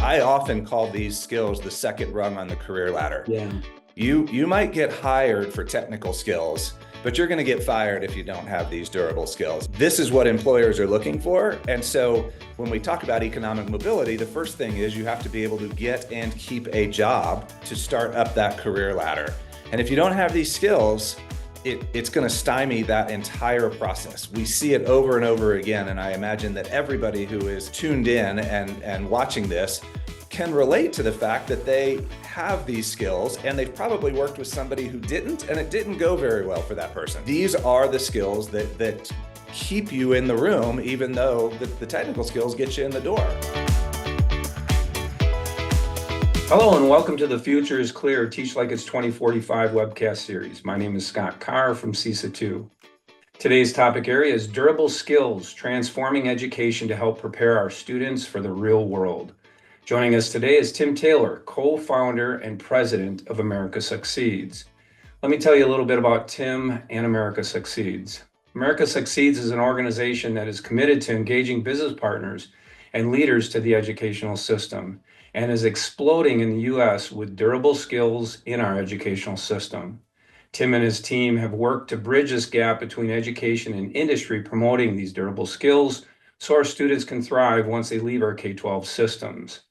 I often call these skills the second rung on the career ladder. Yeah. You might get hired for technical skills, but you're going to get fired if you don't have these durable skills. This is what employers are looking for. And so when we talk about economic mobility, the first thing is you have to be able to get and keep a job to start up that career ladder. And if you don't have these skills, it's going to stymie that entire process. We see it over and over again, and I imagine that everybody who is tuned in and watching this can relate to the fact that they have these skills and they've probably worked with somebody who didn't, and it didn't go very well for that person. These are the skills that keep you in the room, even though the technical skills get you in the door. Hello and welcome to the Future is Clear, Teach Like It's 2045 webcast series. My name is Scott Carr from CESA 2. Today's topic area is durable skills, transforming education to help prepare our students for the real world. Joining us today is Tim Taylor, co-founder and president of America Succeeds. Let me tell you a little bit about Tim and America Succeeds. America Succeeds is an organization that is committed to engaging business partners and leaders to the educational system, and is exploding in the U.S. with durable skills in our educational system. Tim and his team have worked to bridge this gap between education and industry, promoting these durable skills so our students can thrive once they leave our K-12 systems.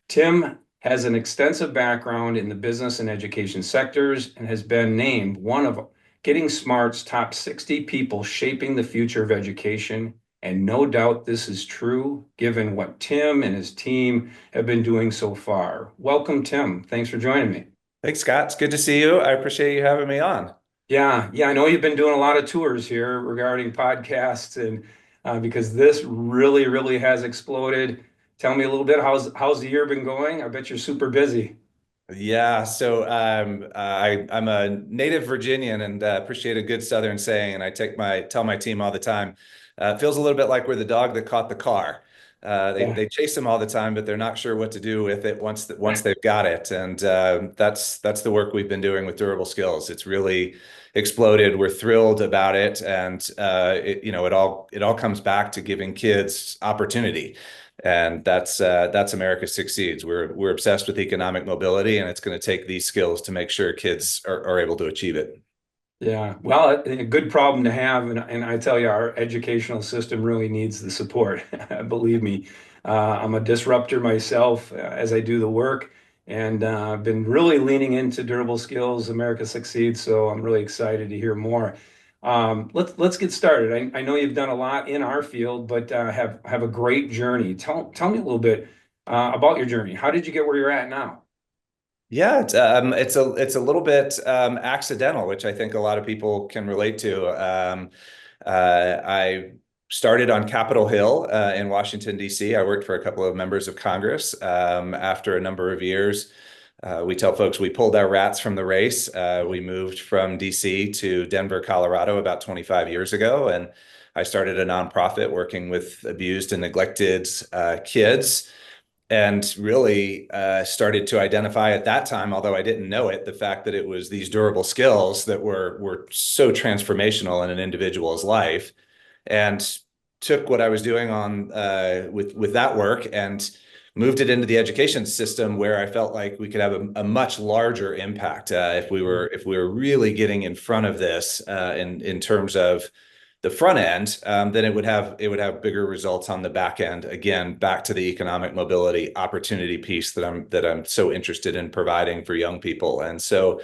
Tim has an extensive background in the business and education sectors and has been named one of Getting Smart's top 60 people shaping the future of education. And no doubt this is true, given what Tim and his team have been doing so far. Welcome, Tim. Thanks for joining me. Thanks, Scott. It's good to see you. I appreciate you having me on. Yeah, I know you've been doing a lot of tours here regarding podcasts, and because this really has exploded. Tell me a little bit, how's the year been going? I bet you're super busy. Yeah, so I'm a native Virginian and appreciate a good Southern saying, and I tell my team all the time. It feels a little bit like we're the dog that caught the car. They chase them all the time, but they're not sure what to do with it once they've got it. And that's the work we've been doing with durable skills. It's really exploded. We're thrilled about it, and it all comes back to giving kids opportunity. And that's America Succeeds. We're obsessed with economic mobility, and it's going to take these skills to make sure kids are able to achieve it. Yeah, well, a good problem to have, and I tell you, our educational system really needs the support. Believe me, I'm a disruptor myself as I do the work, and I've been really leaning into durable skills. America Succeeds, so I'm really excited to hear more. Let's get started. I know you've done a lot in our field, but have a great journey. Tell me a little bit about your journey. How did you get where you're at now? Yeah, it's a little bit accidental, which I think a lot of people can relate to. I started on Capitol Hill in Washington, D.C. I worked for a couple of members of Congress. After a number of years, we tell folks we pulled our rats from the race. We moved from D.C. to Denver, Colorado about 25 years ago, and I started a nonprofit working with abused and neglected kids. And really started to identify at that time, although I didn't know it, the fact that it was these durable skills that were so transformational in an individual's life, and took what I was doing on with that work and moved it into the education system, where I felt like we could have a much larger impact if we were really getting in front of this in terms of the front end, then it would have bigger results on the back end. Again, back to the economic mobility opportunity piece that I'm so interested in providing for young people. And so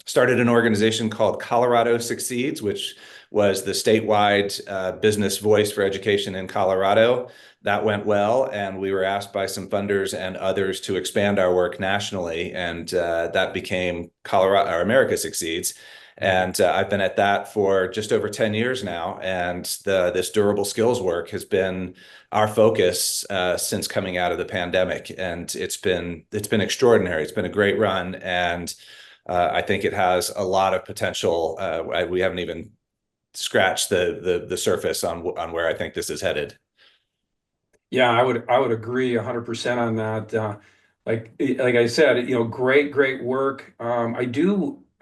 started an organization called Colorado Succeeds, which was the statewide business voice for education in Colorado. That went well, and we were asked by some funders and others to expand our work nationally, and that became America Succeeds. And I've been at that for just over 10 years now. And this durable skills work has been our focus since coming out of the pandemic. And it's been extraordinary. It's been a great run. And I think it has a lot of potential. We haven't even scratched the surface on where I think this is headed. Yeah, I would agree 100% on that. Like I said, great work.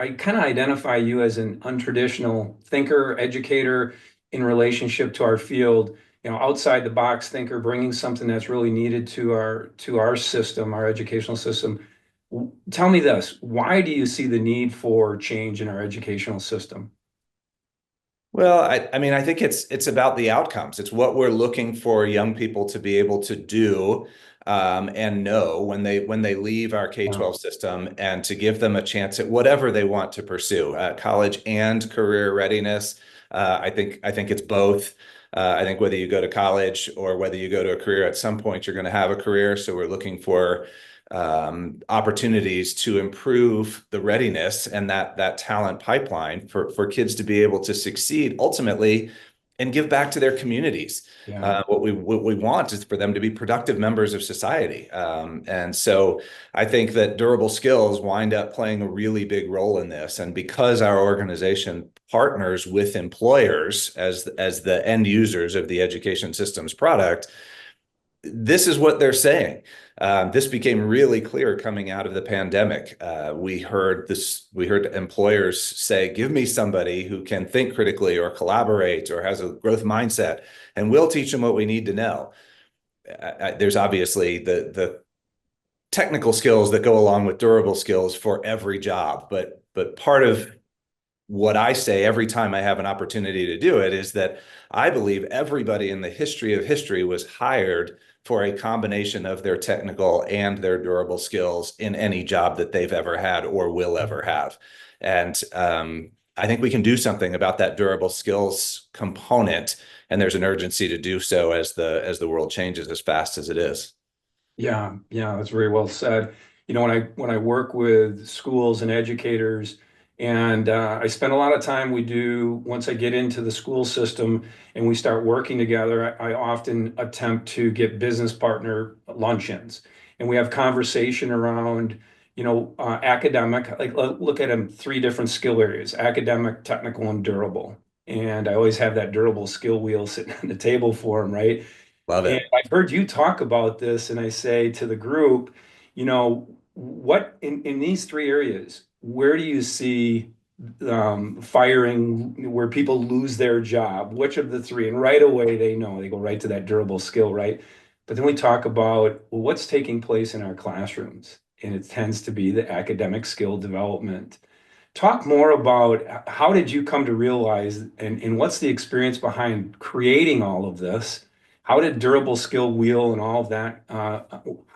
I kind of identify you as an untraditional thinker, educator in relationship to our field. outside the box thinker, bringing something that's really needed to our system, our educational system. Tell me this, why do you see the need for change in our educational system? Well, I mean, I think it's about the outcomes. It's what we're looking for young people to be able to do and know when they leave our Yeah. K-12 system, and to give them a chance at whatever they want to pursue, college and career readiness. I think it's both. I think whether you go to college or whether you go to a career, at some point you're going to have a career. So we're looking for opportunities to improve the readiness and that talent pipeline for kids to be able to succeed ultimately and give back to their communities. Yeah. What we want is for them to be productive members of society. And so I think that durable skills wind up playing a really big role in this. And because our organization partners with employers as the end users of the education system's product, this is what they're saying. This became really clear coming out of the pandemic. We heard employers say, give me somebody who can think critically or collaborate or has a growth mindset, and we'll teach them what we need to know. There's obviously the technical skills that go along with durable skills for every job, but part of what I say every time I have an opportunity to do it is that I believe everybody in the history of history was hired for a combination of their technical and their durable skills in any job that they've ever had or will ever have. And I think we can do something about that durable skills component, and there's an urgency to do so as the world changes as fast as it is. Yeah, yeah, that's very well said. When I work with schools and educators, and I spend a lot of time, we do, once I get into the school system and we start working together, I often attempt to get business partner luncheons. And we have conversation around, academic, like look at them, three different skill areas: academic, technical, and durable. And I always have that durable skill wheel sitting on the table for them, right? Love And it. I've heard you talk about this, and I say to the group, what in these three areas, where do you see firing where people lose their job? Which of the three? And right away they know, they go right to that durable skill, right? But then we talk about, well, what's taking place in our classrooms, and it tends to be the academic skill development. Talk more about how did you come to realize, and what's the experience behind creating all of this? How did durable skill wheel and all of that,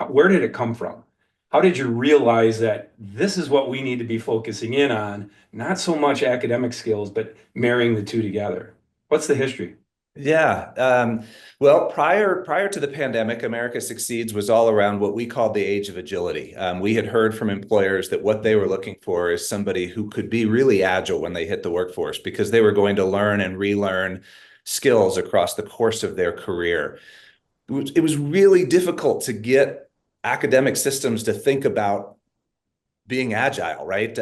where did it come from? How did you realize that this is what we need to be focusing in on, not so much academic skills, but marrying the two together? What's the history? Yeah. Well, prior to the pandemic, America Succeeds was all around what we called the age of agility. We had heard from employers that what they were looking for is somebody who could be really agile when they hit the workforce, because they were going to learn and relearn skills across the course of their career. It was really difficult to get academic systems to think about being agile, right?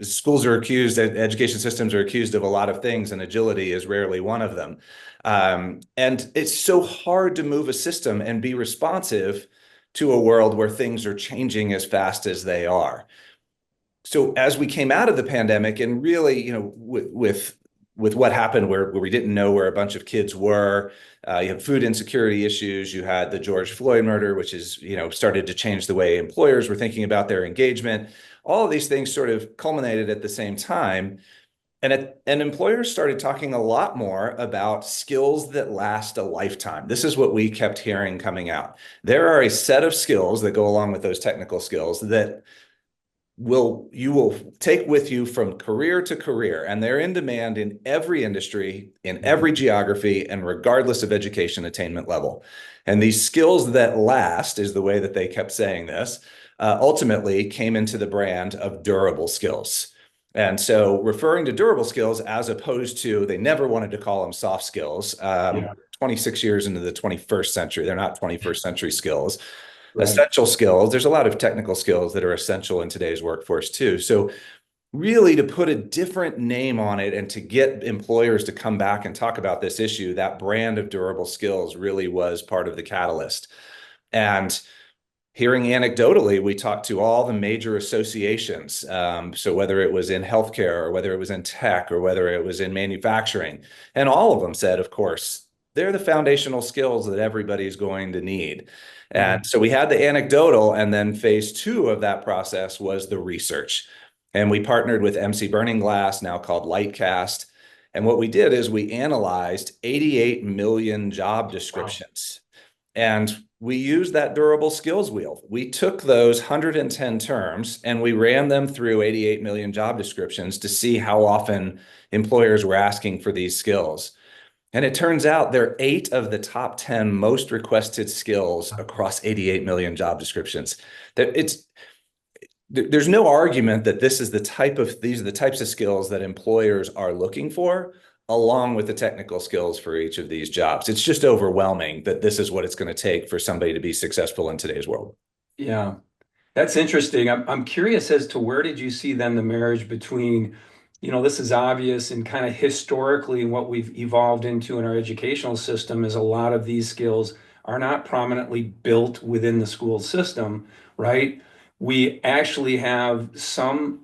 Schools are accused, education systems are accused of a lot of things, and agility is rarely one of them. And it's so hard to move a system and be responsive to a world where things are changing as fast as they are. So as we came out of the pandemic, and really, with what happened, where we didn't know where a bunch of kids were, you had food insecurity issues, you had the George Floyd murder, which is, started to change the way employers were thinking about their engagement. All of these things sort of culminated at the same time. And employers started talking a lot more about skills that last a lifetime. This is what we kept hearing coming out. There are a set of skills that go along with those technical skills that you will take with you from career to career, and they're in demand in every industry, in every geography, and regardless of education attainment level. And these skills that last, is the way that they kept saying this, ultimately came into the brand of durable skills. And so referring to durable skills, as opposed to, they never wanted to call them soft skills. Yeah, 26 years into the 21st century, they're not 21st century skills. right. Essential skills. There's a lot of technical skills that are essential in today's workforce too. So really, to put a different name on it and to get employers to come back and talk about this issue, that brand of durable skills really was part of the catalyst. And hearing anecdotally, we talked to all the major associations. So whether it was in healthcare, or whether it was in tech, or whether it was in manufacturing, and all of them said, of course, they're the foundational skills that everybody's going to need. Yeah. And so we had the anecdotal, and then phase two of that process was the research. And we partnered with MC Burning Glass, now called Lightcast. And what we did is we analyzed 88 million job Wow. descriptions. And we used that durable skills wheel. We took those 110 terms and we ran them through 88 million job descriptions to see how often employers were asking for these skills. And it turns out they're 8 of the top 10 most requested skills across 88 million job descriptions. That it's there's no argument that these are the types of skills that employers are looking for, along with the technical skills for each of these jobs. It's just overwhelming that this is what it's going to take for somebody to be successful in today's world. Yeah. That's interesting. I'm curious as to where did you see then the marriage between, this is obvious and kind of historically what we've evolved into in our educational system is a lot of these skills are not prominently built within the school system, right? We actually have some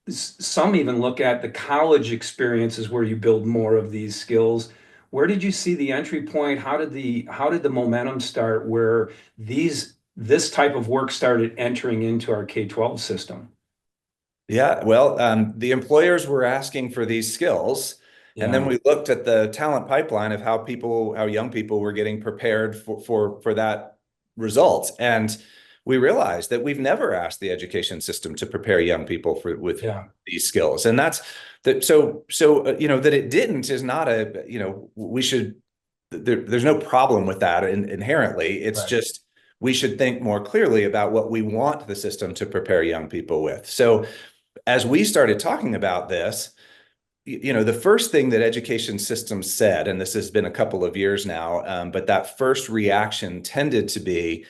even look at the college experiences where you build more of these skills. Where did you see the entry point? How did the momentum start where this type of work started entering into our K-12 system? Yeah, well, the employers were asking for these skills, and then Yeah, we looked at the talent pipeline of how young people were getting prepared for that result, and we realized that we've never asked the education system to prepare young people with yeah, these skills, and that's that. That it didn't is not a we should there's no problem with that inherently. It's right, just we should think more clearly about what we want the system to prepare young people with. So as we started talking about this, the first thing that education systems said, and this has been a couple of years now, but that first reaction tended to be,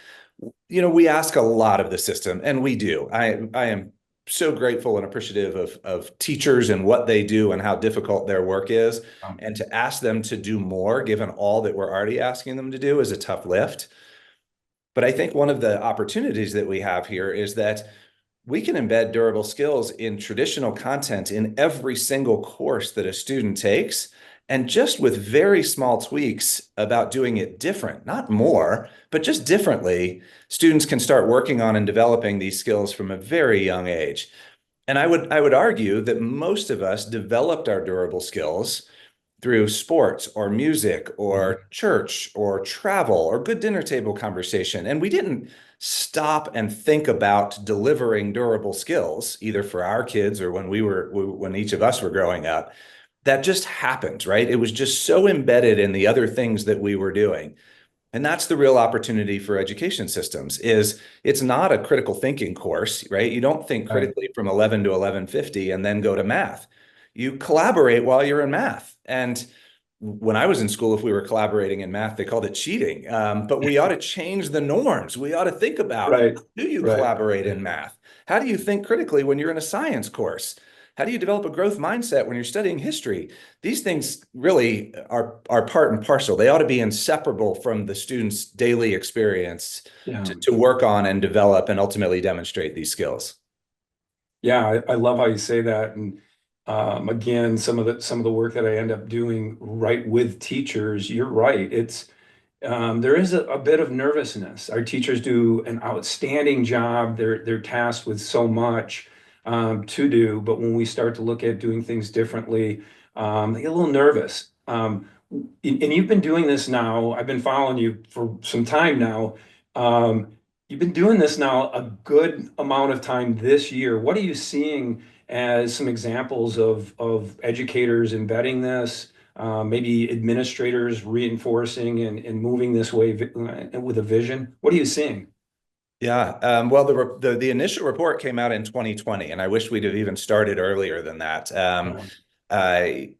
we ask a lot of the system, and we do. I am so grateful and appreciative of teachers and what they do and how difficult their work is. um, And to ask them to do more, given all that we're already asking them to do, is a tough lift. But I think one of the opportunities that we have here is that we can embed durable skills in traditional content in every single course that a student takes. And just with very small tweaks about doing it different, not more, but just differently, students can start working on and developing these skills from a very young age. And I would argue that most of us developed our durable skills through sports or music mhm, or church or travel or good dinner table conversation. And we didn't stop and think about delivering durable skills, either for our kids or when each of us were growing up. That just happened, right? It was just so embedded in the other things that we were doing. And that's the real opportunity for education systems is it's not a critical thinking course, right? You don't think right, critically from 11 to 11:50 and then go to math. You collaborate while you're in math. And when I was in school, if we were collaborating in math, they called it cheating. But we ought to change the norms. We ought to think about, right, how do you right. collaborate in math? How do you think critically when you're in a science course? How do you develop a growth mindset when you're studying history? These things really are part and parcel. They ought to be inseparable from the student's daily experience Yeah. to work on and develop and ultimately demonstrate these skills. Yeah, I love how you say that. And again, some of the work that I end up doing right with teachers, you're right. There is a bit of nervousness. Our teachers do an outstanding job. They're tasked with so much to do, but when we start to look at doing things differently, they get a little nervous. And you've been doing this now. I've been following you for some time now. Um, you've been doing this now a good amount of time this year. What are you seeing as some examples of educators embedding this? Maybe administrators reinforcing and moving this way with a vision. What are you seeing? Yeah. Well, the initial report came out in 2020, and I wish we'd have even started earlier than that. Um, I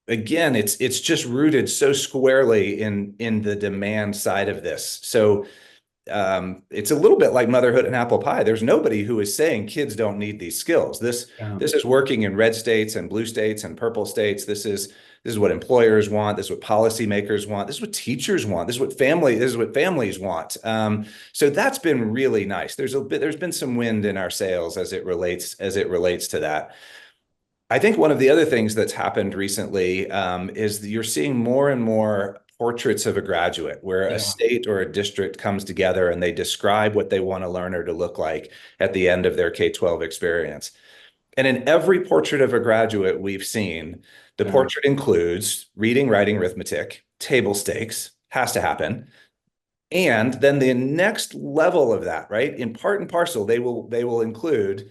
Again, it's just rooted so squarely in the demand side of this. So it's a little bit like motherhood and apple pie. There's nobody who is saying kids don't need these skills. yeah, This is working in red states and blue states and purple states. This is what employers want. This is what policymakers want. This is what teachers want. This is what families want. So that's been really nice. There's been some wind in our sails as it relates to that. I think one of the other things that's happened recently is that you're seeing more and more portraits of a graduate, where a Yeah. state or a district comes together and they describe what they want a learner to look like at the end of their K-12 experience. And in every portrait of a graduate we've seen, the Yeah. portrait includes reading, writing, arithmetic, table stakes, has to happen. And then the next level of that, right? In part and parcel, they will include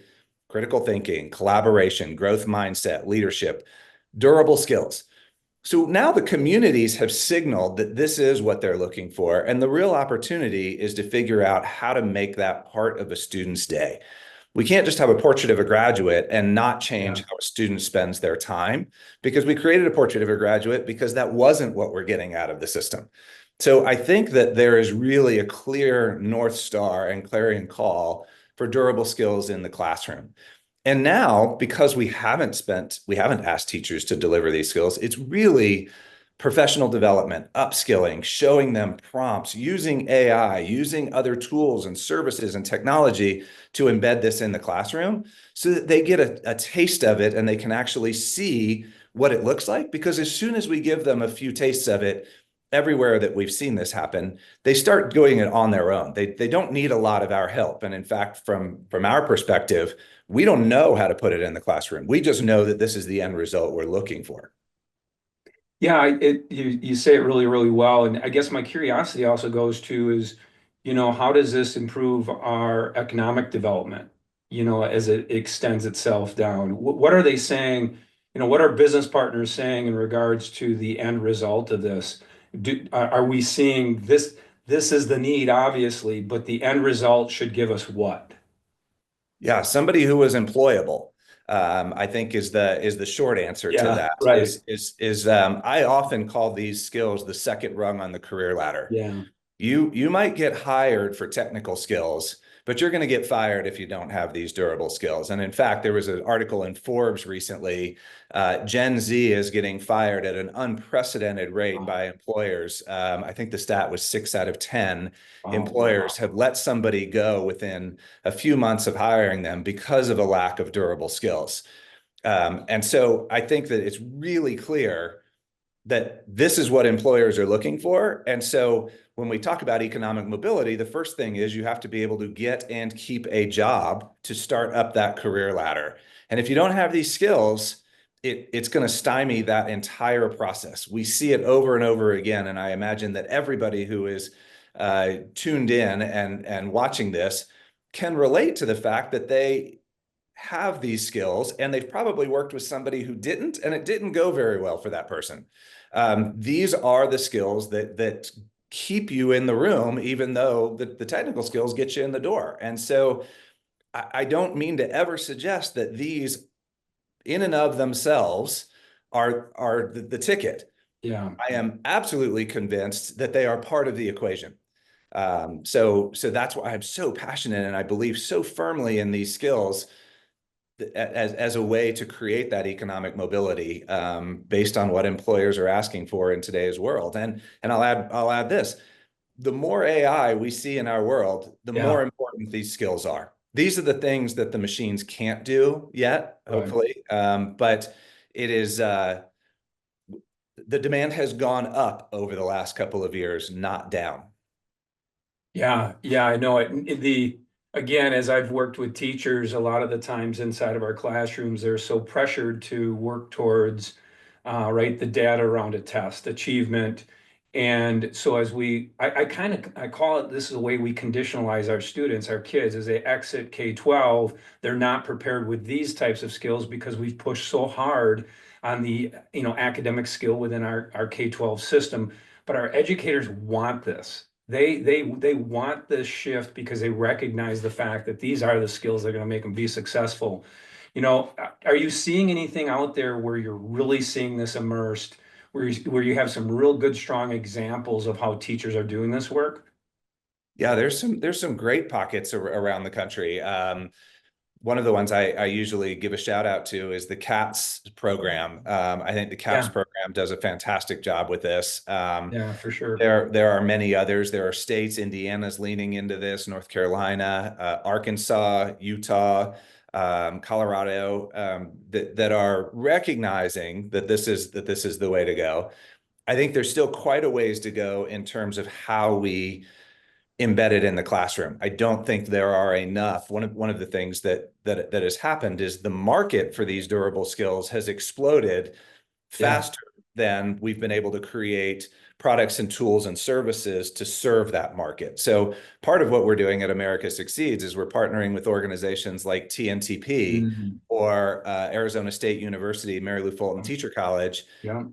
critical thinking, collaboration, growth mindset, leadership, durable skills. So now the communities have signaled that this is what they're looking for. And the real opportunity is to figure out how to make that part of a student's day. We can't just have a portrait of a graduate and not change Yeah. how a student spends their time, because we created a portrait of a graduate because that wasn't what we're getting out of the system. So I think that there is really a clear North Star and clarion call for durable skills in the classroom. And now, because we haven't asked teachers to deliver these skills, it's really professional development, upskilling, showing them prompts, using AI, using other tools and services and technology to embed this in the classroom so that they get a taste of it and they can actually see what it looks like. Because as soon as we give them a few tastes of it, everywhere that we've seen this happen, they start doing it on their own. They don't need a lot of our help. And in fact, from our perspective, we don't know how to put it in the classroom. We just know that this is the end result we're looking for. Yeah, you say it really, really well. And I guess my curiosity also goes to is, how does this improve our economic development, as it extends itself down? What are they saying? What are business partners saying in regards to the end result of this? Are we seeing this? This is the need, obviously, but the end result should give us what? Yeah, somebody who was employable, I think is the short answer to Yeah, that. right. I often call these skills the second rung on the career ladder. Yeah. You might get hired for technical skills, but you're going to get fired if you don't have these durable skills. And in fact, there was an article in Forbes recently. Gen Z is getting fired at an unprecedented rate Wow. by employers. I think the stat was 6 out of 10 Wow. employers have let somebody go within a few months of hiring them because of a lack of durable skills. And so I think that it's really clear that this is what employers are looking for. And so when we talk about economic mobility, the first thing is you have to be able to get and keep a job to start up that career ladder. And if you don't have these skills, it's going to stymie that entire process. We see it over and over again. And I imagine that everybody who is tuned in and watching this can relate to the fact that they have these skills and they've probably worked with somebody who didn't, and it didn't go very well for that person. These are the skills that keep you in the room, even though the technical skills get you in the door. And so I don't mean to ever suggest that these in and of themselves are the ticket. Yeah. I am absolutely convinced that they are part of the equation. So that's why I'm so passionate and I believe so firmly in these skills as a way to create that economic mobility based on what employers are asking for in today's world. And I'll add this: the more AI we see in our world, the Yeah. more important these skills are. These are the things that the machines can't do yet, Right. hopefully, but it is the demand has gone up over the last couple of years, not down. Yeah, yeah, I know it. Again, as I've worked with teachers, a lot of the times inside of our classrooms, they're so pressured to work towards, right, the data around a test, achievement. And so I call it, this is the way we conditionalize our students, our kids, as they exit K-12, they're not prepared with these types of skills because we've pushed so hard on the, academic skill within our K-12 system. But our educators want this. They want this shift because they recognize the fact that these are the skills that are going to make them be successful. Are you seeing anything out there where you're really seeing this immersed, where you have some real good, strong examples of how teachers are doing this work? Yeah, there's some great pockets around the country. One of the ones I usually give a shout out to is the CATS program. I think the CAPS Yeah, program does a fantastic job with this. yeah, for sure. There are many others. There are states, Indiana's leaning into this, North Carolina, Arkansas, Utah, Colorado, that are recognizing that this is the way to go. I think there's still quite a ways to go in terms of how we embed it in the classroom. I don't think there are enough. One of the things that has happened is the market for these durable skills has exploded Yeah. faster than we've been able to create products and tools and services to serve that market. So part of what we're doing at America Succeeds is we're partnering with organizations like TNTP Mm. or Arizona State University, Mary Lou Fulton Teacher College, Yeah.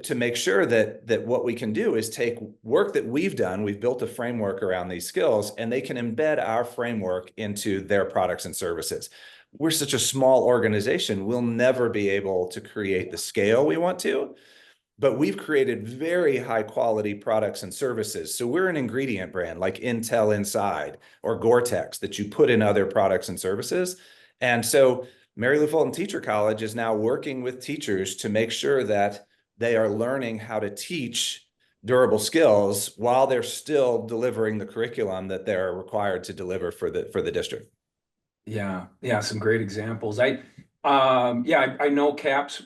to make sure that what we can do is take work that we've done, we've built a framework around these skills, and they can embed our framework into their products and services. We're such a small organization, we'll never be able to create the scale we want to, but we've created very high quality products and services. So we're an ingredient brand like Intel Inside or Gore-Tex that you put in other products and services. And so Mary Lou Fulton Teacher College is now working with teachers to make sure that they are learning how to teach durable skills while they're still delivering the curriculum that they're required to deliver for the district. Yeah, yeah, some great examples. I know CAPS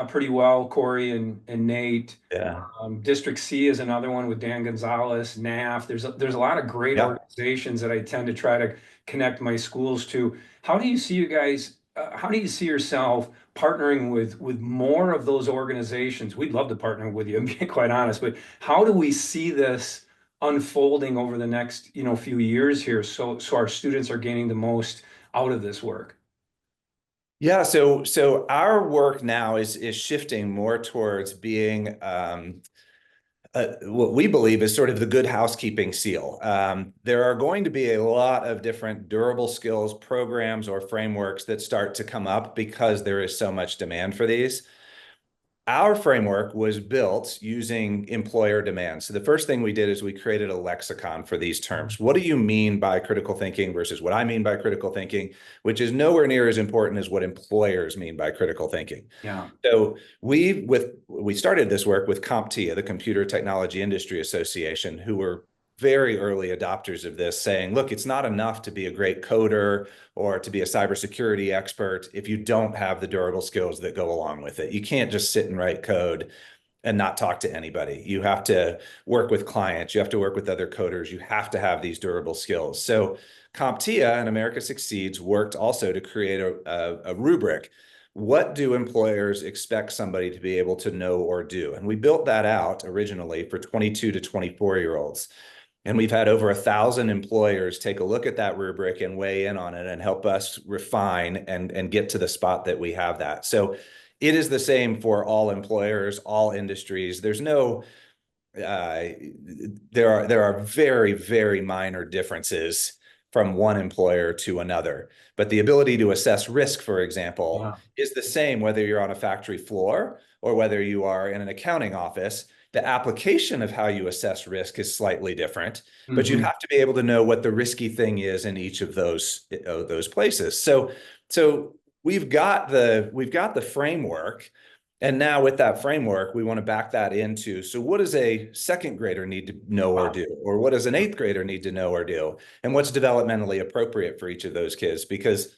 pretty well, Corey and Nate. Yeah. District C is another one with Dan Gonzalez, NAF. There's a lot of great Yeah. organizations that I tend to try to connect my schools to. How do you see you guys? How do you see yourself partnering with more of those organizations? We'd love to partner with you, I'm being quite honest, but how do we see this unfolding over the next, few years here so our students are gaining the most out of this work? Yeah, so our work now is shifting more towards being what we believe is sort of the good housekeeping seal. There are going to be a lot of different durable skills programs or frameworks that start to come up because there is so much demand for these. Our framework was built using employer demand. So the first thing we did is we created a lexicon for these terms. What do you mean by critical thinking versus what I mean by critical thinking, which is nowhere near as important as what employers mean by critical thinking. Yeah. So we started this work with CompTIA, the Computer Technology Industry Association, who were very early adopters of this, saying, look, it's not enough to be a great coder or to be a cybersecurity expert if you don't have the durable skills that go along with it. You can't just sit and write code and not talk to anybody. You have to work with clients. You have to work with other coders. You have to have these durable skills. So CompTIA and America Succeeds worked also to create a rubric. What do employers expect somebody to be able to know or do? And we built that out originally for 22 to 24-year-olds. And we've had over 1,000 employers take a look at that rubric and weigh in on it and help us refine and get to the spot that we have that. So it is the same for all employers, all industries. There's no there are very, very minor differences from one employer to another. But the ability to assess risk, for example, Yeah. is the same whether you're on a factory floor or whether you are in an accounting office. The application of how you assess risk is slightly different, but you Hmm. have to be able to know what the risky thing is in each of those places. So we've got the framework. And now with that framework, we want to back that into, so what does a second grader need to know or Wow. do? Or what does an eighth grader need to know or do? And what's developmentally appropriate for each of those kids? Because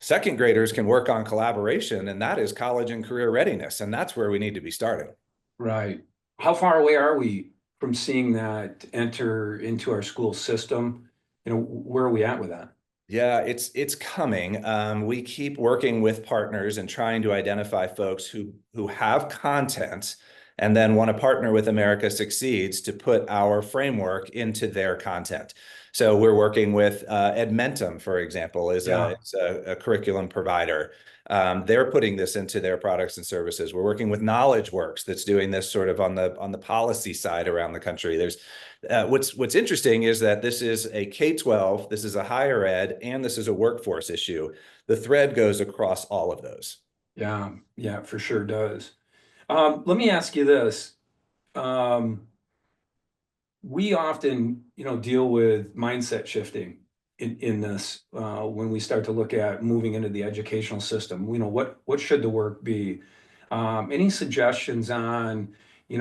second graders can work on collaboration, and that is college and career readiness. And that's where we need to be starting. Right. How far away are we from seeing that enter into our school system? Where are we at with that? Yeah, it's coming. We keep working with partners and trying to identify folks who have content and then want to partner with America Succeeds to put our framework into their content. So we're working with Edmentum, for example, Yeah. is a curriculum provider. They're putting this into their products and services. We're working with KnowledgeWorks that's doing this sort of on the policy side around the country. There's what's interesting is that this is a K-12, this is a higher ed, and this is a workforce issue. The thread goes across all of those. Yeah. Yeah, for sure does. Let me ask you this. Um, we often, deal with mindset shifting in this when we start to look at moving into the educational system. What should the work be? Any suggestions on,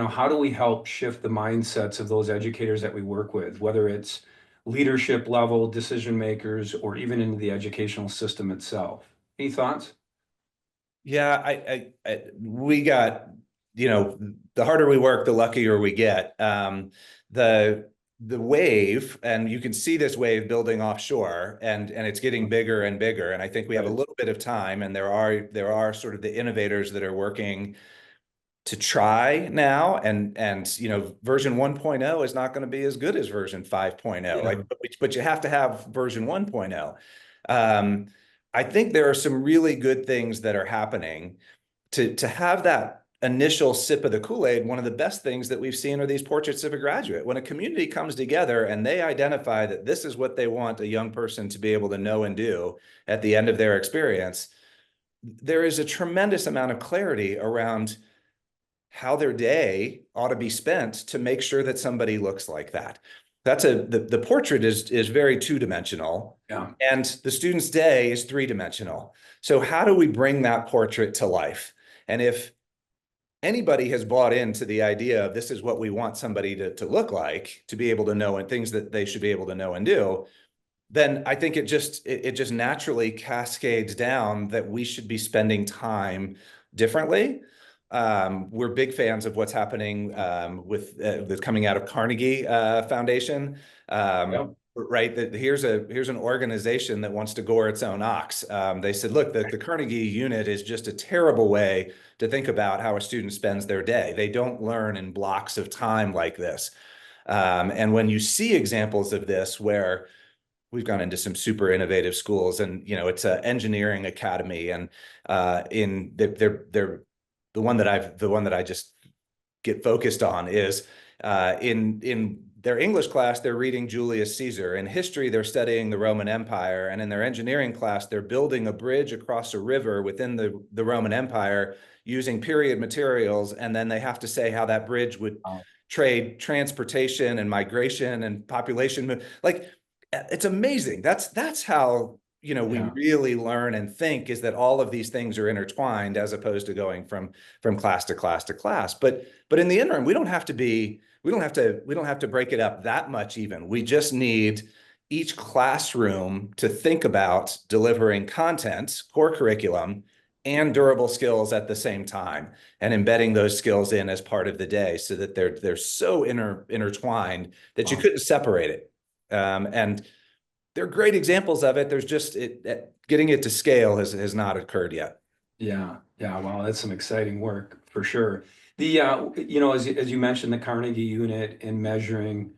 how do we help shift the mindsets of those educators that we work with, whether it's leadership level decision makers or even into the educational system itself? Any thoughts? Yeah, we got, the the harder we work, the luckier we get. The the wave, and you can see this wave building offshore, and it's getting bigger and bigger. And I think we have a Right. little bit of time, and there are sort of the innovators that are working to try now, and version 1.0 is not going to be as good as version 5.0, Yeah. like, but you have to have version 1.0. um, I think there are some really good things that are happening to have that initial sip of the Kool-Aid. One of the best things that we've seen are these portraits of a graduate. When a community comes together and they identify that this is what they want a young person to be able to know and do at the end of their experience, there is a tremendous amount of clarity around how their day ought to be spent to make sure that somebody looks like that. The portrait is very two-dimensional, Yeah. and the student's day is three-dimensional. So how do we bring that portrait to life? And if anybody has bought into the idea of this is what we want somebody to look like, to be able to know, and things that they should be able to know and do, then I think it just naturally cascades down that we should be spending time differently. We're big fans of what's happening with coming out of Carnegie Foundation. Yep. Right, that here's an organization that wants to gore its own ox. They said, look, the Carnegie unit is just a terrible way to think about how a student spends their day. They don't learn in blocks of time like this. And when you see examples of this where we've gone into some super innovative schools, and it's an engineering academy, and in they're the one that I just get focused on is in their English class, they're reading Julius Caesar. In history, they're studying the Roman Empire. And in their engineering class, they're building a bridge across a river within the Roman Empire using period materials. And then they have to say how that bridge would Wow. trade transportation and migration and population. Like, it's amazing. That's how we Yeah. really learn and think, is that all of these things are intertwined, as opposed to going from class to class to class. But in the interim, we don't have to break it up that much. Even we just need each classroom to think about delivering content, core curriculum, and durable skills at the same time, and embedding those skills in as part of the day, so that they're so intertwined that you Wow. couldn't separate it. And they're great examples of it. There's just getting it to scale has not occurred yet. Yeah. Yeah. Wow. That's some exciting work for sure. As you mentioned, the Carnegie unit and measuring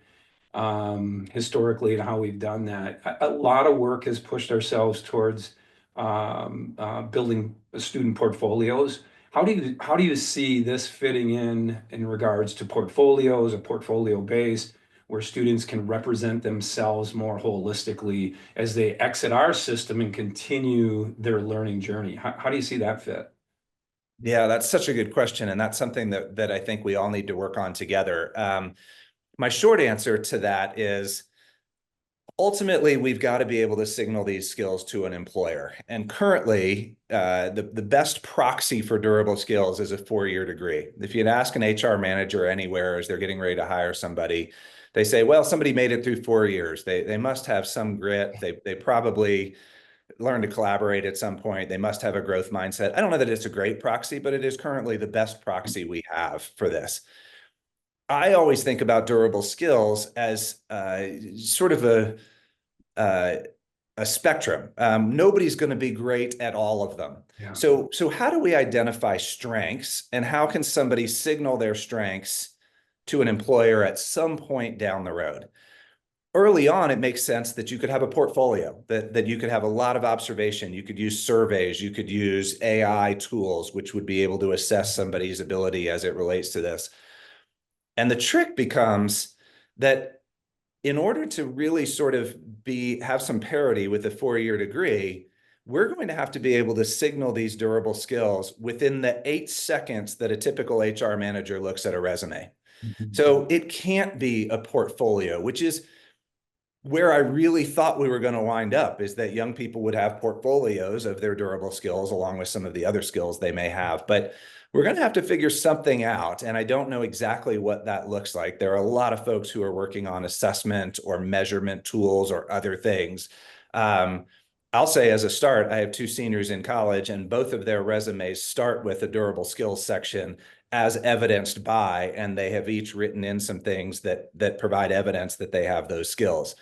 historically and how we've done that. A lot of work has pushed ourselves towards building student portfolios. How do you see this fitting in regards to portfolios, a portfolio base where students can represent themselves more holistically as they exit our system and continue their learning journey? How do you see that fit? Yeah, that's such a good question, and that's something that I think we all need to work on together. My short answer to that is, ultimately, we've got to be able to signal these skills to an employer. And currently, the best proxy for durable skills is a 4-year degree. If you'd ask an HR manager anywhere as they're getting ready to hire somebody, they say, well, somebody made it through 4 years. They must have some grit. They probably learned to collaborate at some point. They must have a growth mindset. I don't know that it's a great proxy, but it is currently the best proxy we have for this. I always think about durable skills as sort of uh, a spectrum. Nobody's going to be great at all of them. Yeah. So how do we identify strengths, and how can somebody signal their strengths to an employer at some point down the road? Early on, it makes sense that you could have a portfolio, that you could have a lot of observation. You could use surveys, you could use AI tools, which would be able to assess somebody's ability as it relates to this. And the trick becomes that in order to really sort of have some parity with a 4-year degree, we're going to have to be able to signal these durable skills within the 8 seconds that a typical HR manager looks at a resume. Mhm. So it can't be a portfolio, which is where I really thought we were going to wind up, is that young people would have portfolios of their durable skills along with some of the other skills they may have. But we're going to have to figure something out. And I don't know exactly what that looks like. There are a lot of folks who are working on assessment or measurement tools or other things. Um, I'll say, as a start, I have 2 seniors in college, and both of their resumes start with a durable skills section as evidenced by, and they have each written in some things that provide evidence that they have those skills.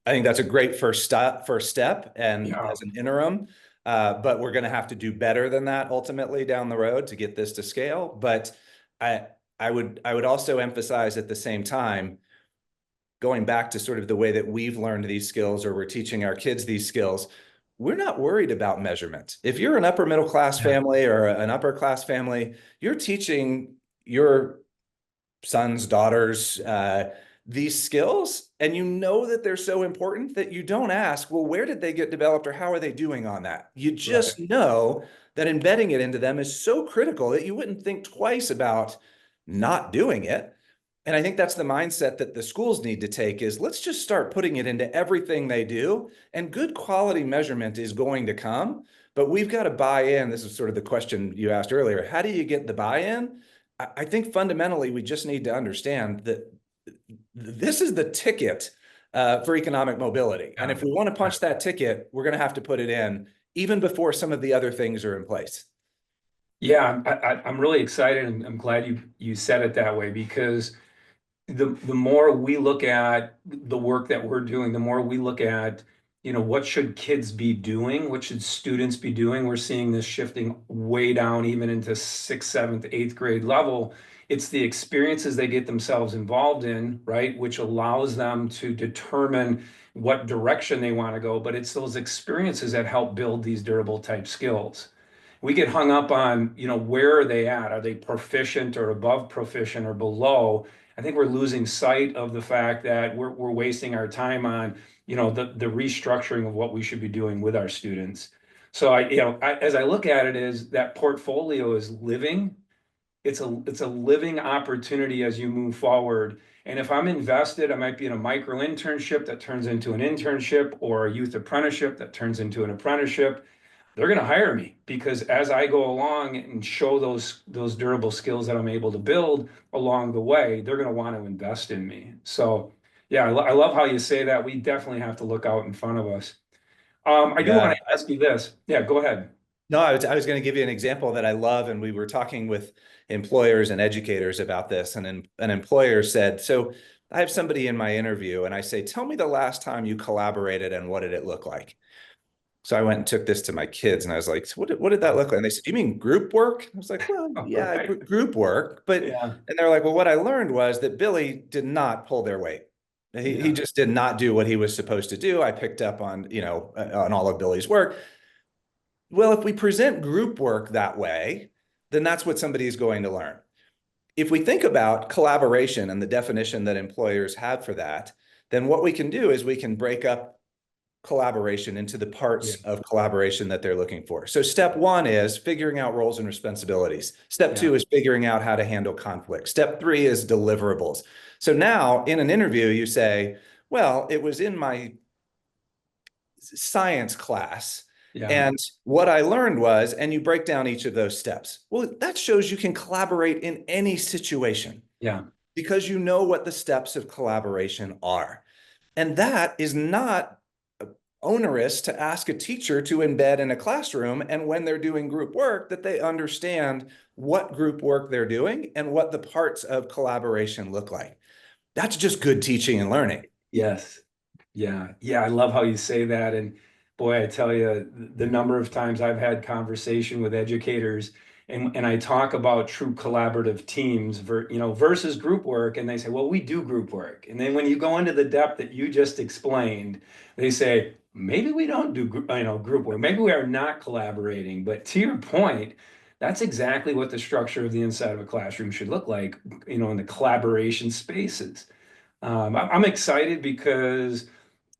I think that's a great first step and Yeah. as an interim, but we're going to have to do better than that ultimately down the road to get this to scale. But I I would also emphasize at the same time, going back to sort of the way that we've learned these skills or we're teaching our kids these skills, we're not worried about measurement. If you're an upper middle class Yeah. family or an upper class family, you're teaching your sons, daughters, these skills, and you know that they're so important that you don't ask, well, where did they get developed or how are they doing on that? You Right. just know that embedding it into them is so critical that you wouldn't think twice about not doing it. And I think that's the mindset that the schools need to take is let's just start putting it into everything they do. And good quality measurement is going to come, but we've got to buy in. This is sort of the question you asked earlier. How do you get the buy-in? I think fundamentally, we just need to understand that this is the ticket for economic mobility. And Yeah. if we want to punch that ticket, we're going to have to put it in even before some of the other things are in place. Yeah, I'm really excited and I'm glad you said it that way because the more we look at the work that we're doing, the more we look at, what should kids be doing? What should students be doing? We're seeing this shifting way down even into sixth, seventh, eighth grade level. It's the experiences they get themselves involved in, right? Which allows them to determine what direction they want to go. But it's those experiences that help build these durable type skills. We get hung up on, where are they at? Are they proficient or above proficient or below? I think we're losing sight of the fact that we're wasting our time on, the restructuring of what we should be doing with our students. So as I look at it, is that portfolio is living. It's a living opportunity as you move forward. And if I'm invested, I might be in a micro internship that turns into an internship or a youth apprenticeship that turns into an apprenticeship. They're going to hire me because as I go along and show those durable skills that I'm able to build along the way, they're going to want to invest in me. So, yeah, I love how you say that. We definitely have to look out in front of us. I do want Yeah. to ask you this. Yeah, go ahead. No, I was going to give you an example that I love. And we were talking with employers and educators about this. And an employer said, so I have somebody in my interview and I say, tell me the last time you collaborated and what did it look like? So I went and took this to my kids and I was like, so what did that look like? And they said, you mean group work? I was like, well, All yeah, right. group work. Yeah. And they're like, well, what I learned was that Billy did not pull their weight. He Yeah. just did not do what he was supposed to do. I picked up on, on all of Billy's work. Well, if we present group work that way, then that's what somebody is going to learn. If we think about collaboration and the definition that employers have for that, then what we can do is we can break up collaboration into the Yeah. parts of collaboration that they're looking for. So step one is figuring out roles and responsibilities. Step Yeah. two is figuring out how to handle conflict. Step three is deliverables. So now in an interview, you say, well, it was in my science class. Yeah. And what I learned was, and you break down each of those steps. Well, that shows you can collaborate in any situation Yeah. because you know what the steps of collaboration are. And that is not onerous to ask a teacher to embed in a classroom. And when they're doing group work, that they understand what group work they're doing and what the parts of collaboration look like. That's just good teaching and learning. Yes. Yeah. Yeah. I love how you say that. And boy, I tell you, the number of times I've had conversation with educators and I talk about true collaborative teams versus group work. And they say, well, we do group work. And then when you go into the depth that you just explained, they say, maybe we don't do group work. Maybe we are not collaborating. But to your point, that's exactly what the structure of the inside of a classroom should look like, in the collaboration spaces. I'm excited because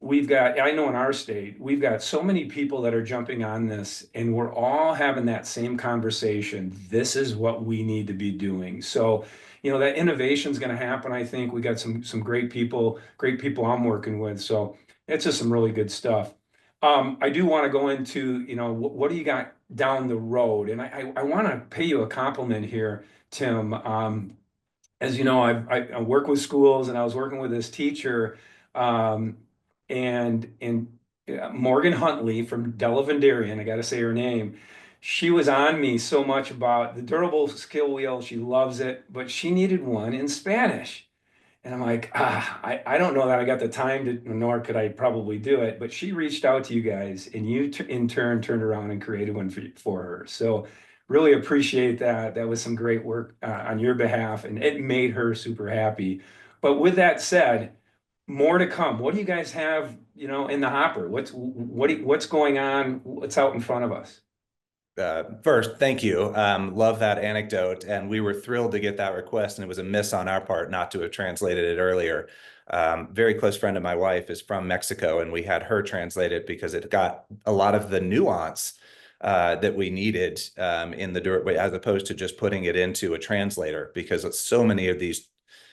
I know in our state, we've got so many people that are jumping on this, and we're all having that same conversation. This is what we need to be doing. So, that innovation is going to happen. I think we got some great people I'm working with. So it's just some really good stuff. I do want to go into, what do you got down the road? And I want to pay you a compliment here, Tim. As you know, I work with schools, and I was working with this teacher, um, and Morgan Huntley from Della Venderian. I got to say her name. she was on me so much about the durable skill wheel. She loves it, but she needed one in Spanish. And I'm like, I don't know that I got the time to, nor could I probably do it. But she reached out to you guys, and you in turn turned around and created one for her. So really appreciate that. That was some great work on your behalf, and it made her super happy. But with that said, more to come. What do you guys have, in the hopper? What's going on? What's out in front of us? First, thank you. Love that anecdote. And we were thrilled to get that request. And it was a miss on our part not to have translated it earlier. Very close friend of my wife is from Mexico, and we had her translate it because it got a lot of the nuance that we needed in the as opposed to just putting it into a translator, because it's so many of these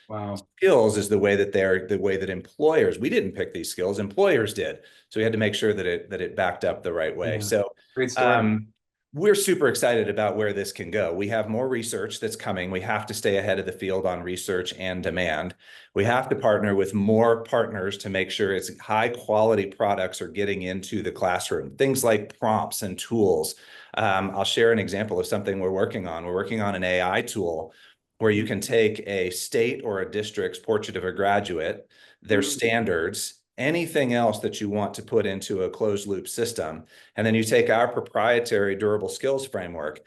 Wow. skills is the way that employers, we didn't pick these skills, employers did. So we had to make sure that it backed up the right way. Yeah. So Great story. um, we're super excited about where this can go. We have more research that's coming. We have to stay ahead of the field on research and demand. We have to partner with more partners to make sure it's high quality products are getting into the classroom. Things like prompts and tools. I'll share an example of something we're working on. We're working on an AI tool where you can take a state or a district's portrait of a graduate, their Mhm. standards, anything else that you want to put into a closed loop system. And then you take our proprietary durable skills framework,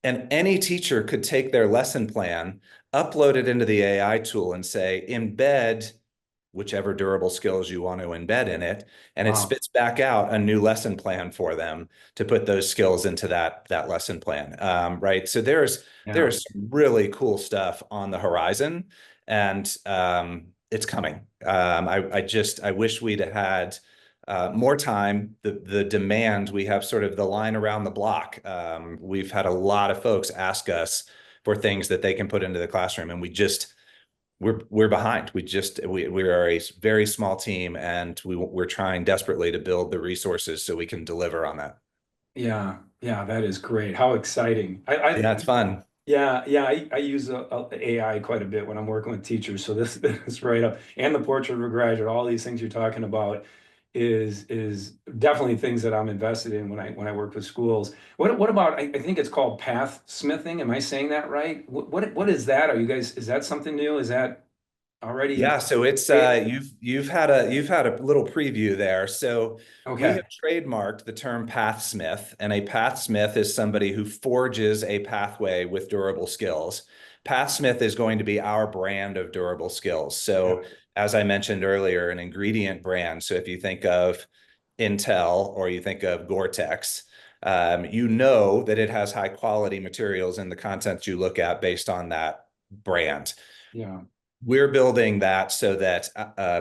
and any teacher could take their lesson plan, upload it into the AI tool and say, embed whichever durable skills you want to embed in it, and it Wow. spits back out a new lesson plan for them to put those skills into that lesson plan. Right. So Yeah. there's some really cool stuff on the horizon, and it's coming. I wish we'd had more time. The demand, we have sort of the line around the block. We've had a lot of folks ask us for things that they can put into the classroom, and we're behind. We are a very small team, and we're trying desperately to build the resources so we can deliver on that. Yeah. Yeah. That is great. How exciting. Yeah, it's fun. Yeah, yeah, I use AI quite a bit when I'm working with teachers. So this is right up, and the portrait of a graduate, all these things you're talking about is definitely things that I'm invested in when I work with schools. What about, I think it's called path smithing. Am I saying that right? What is that? Are you guys, is that something new? Is that already? Yeah, so it's you've had a little preview there. So we Okay. have trademarked the term pathsmith, and a pathsmith is somebody who forges a pathway with durable skills. Pathsmith is going to be our brand of durable skills. Yeah. So as I mentioned earlier, an ingredient brand. So if you think of Intel or you think of Gore-Tex, you know that it has high quality materials in the content you look at based on that brand. Yeah. We're building that so that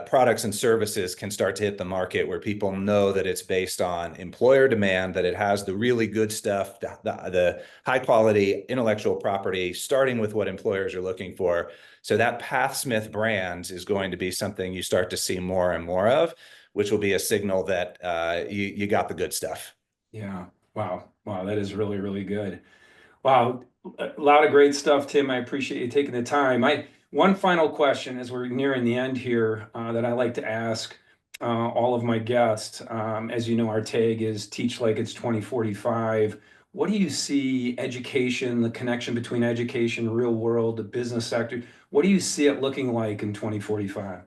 products and services can start to hit the market where people know that it's based on employer demand, that it has the really good stuff, the high quality intellectual property, starting with what employers are looking for. So that Pathsmith brand is going to be something you start to see more and more of, which will be a signal that you got the good stuff. Yeah. Wow. Wow. That is really, really good. Wow, a lot of great stuff, Tim. I appreciate you taking the time. I one final question as we're nearing the end here that I like to ask all of my guests. As you know, our tag is Teach Like It's 2045. What do you see education, the connection between education, real world, the business sector? What do you see it looking like in 2045?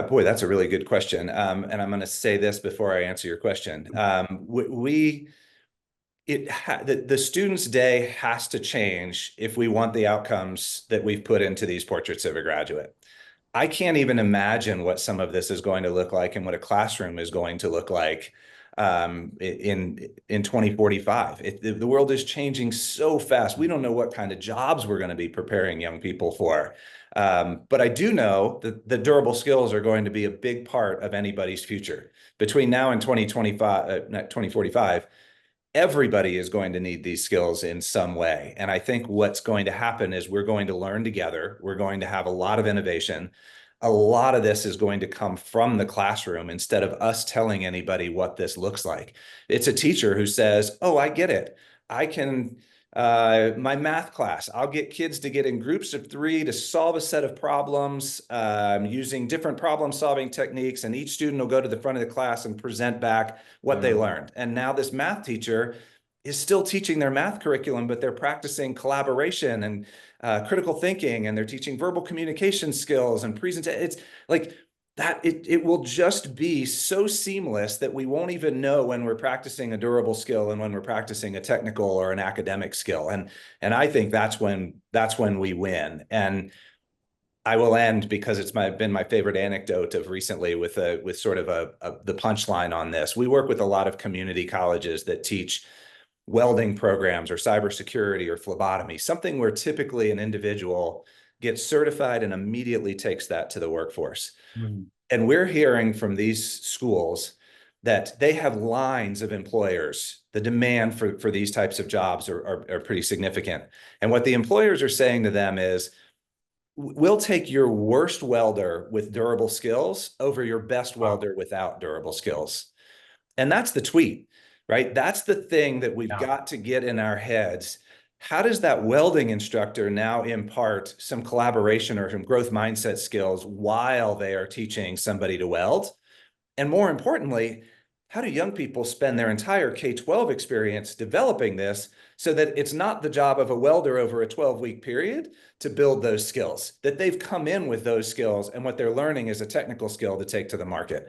Boy, that's a really good question. And I'm going to say this before I answer your question. The student's day has to change if we want the outcomes that we've put into these portraits of a graduate. I can't even imagine what some of this is going to look like and what a classroom is going to look like in 2045. The world is changing so fast. We don't know what kind of jobs we're going to be preparing young people for. But I do know that the durable skills are going to be a big part of anybody's future. Between now and 2045, everybody is going to need these skills in some way. And I think what's going to happen is we're going to learn together. We're going to have a lot of innovation. A lot of this is going to come from the classroom instead of us telling anybody what this looks like. It's a teacher who says, "Oh, I get it. I can My math class, I'll get kids to get in groups of 3 to solve a set of problems using different problem solving techniques, and each student will go to the front of the class and present back what they learned. And now this math teacher is still teaching their math curriculum, but they're practicing collaboration and critical thinking, and they're teaching verbal communication skills and presentation. It's like that it will just be so seamless that we won't even know when we're practicing a durable skill and when we're practicing a technical or an academic skill. And I think that's when we win. And I will end, because it's been my favorite anecdote of recently, with sort of the punchline on this. We work with a lot of community colleges that teach welding programs or cybersecurity or phlebotomy, something where typically an individual gets certified and immediately takes that to the workforce. And we're hearing from these schools that they have lines of employers. The demand for these types of jobs are pretty significant. And what the employers are saying to them is, we'll take your worst welder with durable skills over your best welder without durable skills. And that's the tweet, right? That's the thing that we've got to get in our heads. How does that welding instructor now impart some collaboration or some growth mindset skills while they are teaching somebody to weld? And more importantly, how do young people spend their entire K-12 experience developing this, so that it's not the job of a welder over a 12-week period to build those skills, that they've come in with those skills, and what they're learning is a technical skill to take to the market?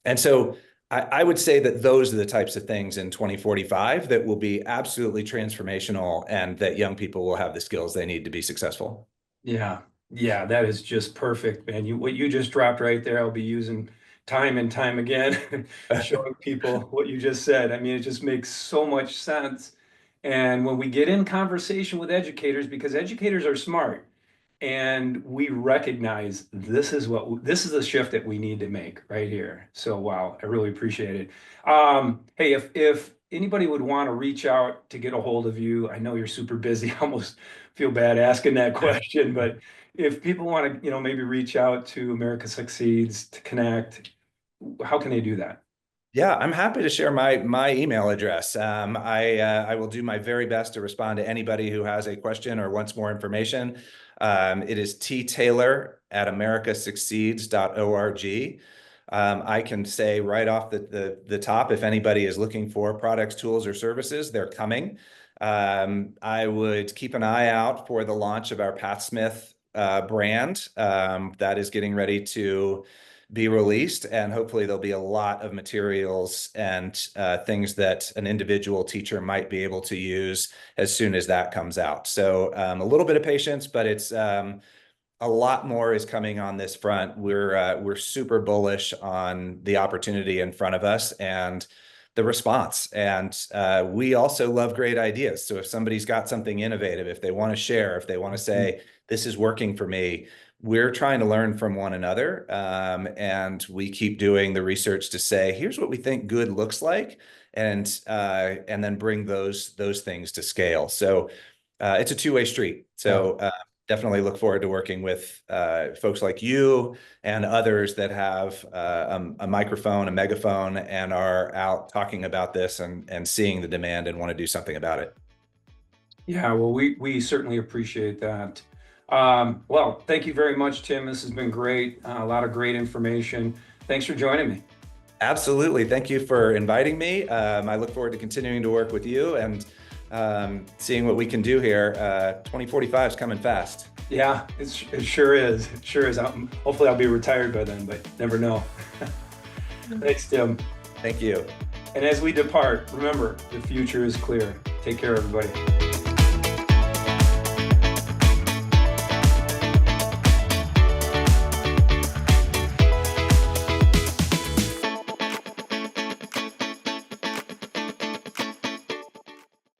And so I would say that those are the types of things in 2045 that will be absolutely transformational, and that young people will have the skills they need to be successful. Yeah, that is just perfect, man. What you just dropped right there, I'll be using time and time again, showing people what you just said. I mean, it just makes so much sense. And when we get in conversation with educators, because educators are smart, and we recognize this is the shift that we need to make right here. So, wow, I really appreciate it. Hey, if anybody would want to reach out to get a hold of you, I know you're super busy. I almost feel bad asking that question, but if people want to, maybe reach out to America Succeeds to connect, how can they do that? Yeah, I'm happy to share my email address. I will do my very best to respond to anybody who has a question or wants more information. It isttaylor@americasucceeds.org. I can say right off the top, if anybody is looking for products, tools, or services, they're coming. I would keep an eye out for the launch of our Pathsmith brand that is getting ready to be released, and hopefully there'll be a lot of materials and things that an individual teacher might be able to use as soon as that comes out. So a little bit of patience, but it's a lot more is coming on this front. We're super bullish on the opportunity in front of us and the response. And we also love great ideas. So if somebody's got something innovative, if they want to share, if they want to say, this is working for me, we're trying to learn from one another. And we keep doing the research to say, here's what we think good looks like, and then bring those things to scale. So it's a two-way street. So definitely look forward to working with folks like you and others that have a microphone, a megaphone, and are out talking about this and seeing the demand and want to do something about it. Yeah, well, we certainly appreciate that. Well, thank you very much, Tim. This has been great. A lot of great information. Thanks for joining me. Absolutely. Thank you for inviting me. I look forward to continuing to work with you and seeing what we can do here. 2045 is coming fast. Yeah, it sure is. It sure is. Hopefully I'll be retired by then, but never know. Thanks, Tim. Thank you. And as we depart, remember, the future is clear. Take care, everybody.